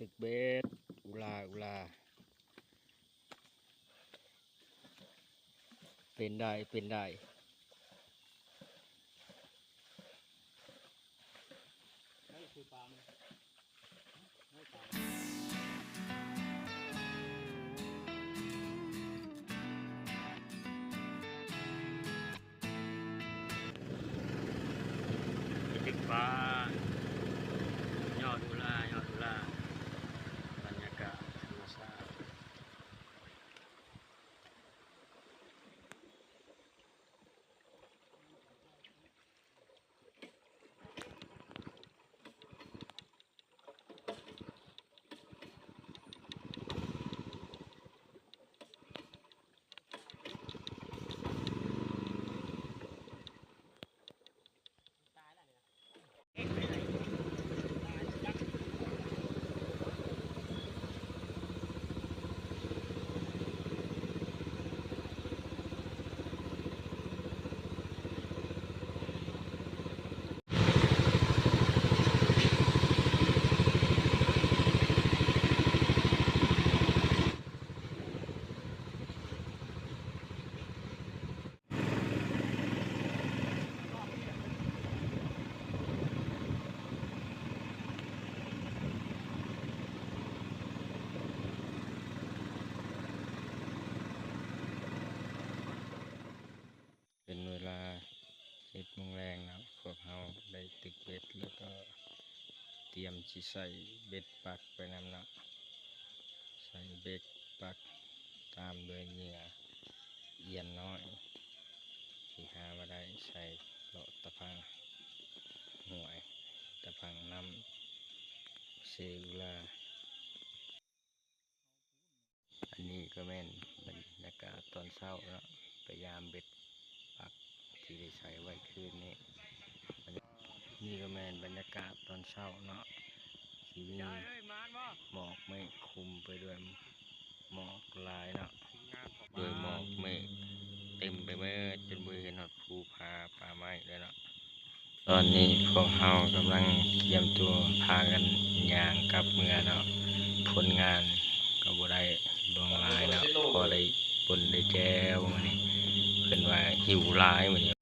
ตึกเบสอุลาเป็นได้นั่นคือปลาไหมไม่ปลาตึกฟ้ายอดอุลาบรรยากาศธรรมชาติเป็นเวลา7 โมงแรงนะพวกเราได้ตึกเบ็ดแล้วก็เตรียมที่ใส่เบ็ดปักไปนำนะใส่เบ็ดปักตามด้วยเหยื่อเอียนน้อยที่หามาได้ใส่เลาะตะพังห่วยตะพังน้ำเซลูลาอันนี้ก็แม่นบรรยากาศตอนเช้าเนาะพยายามเบ็ดปักที่ได้ใช้ไว้คืนนี้นี่ก็แม่นบรรยากาศตอนเช้าเนาะที่มีหมอกเมฆคลุมไปด้วยหมอกลายเนาะโดยหมอกเมฆเต็มไปหมดจนมือเห็นหอดภูผาป่าไม้เลยเนาะตอนนี้พวกเรากำลังเตรียมตัวพากันย่างกลับเมืองเนาะผลงานก็บ่ได้ลวงลายเนาะพอได้ปนได้แจ้วมานี่เพิ่นว่าหิวหลายมื้อนี้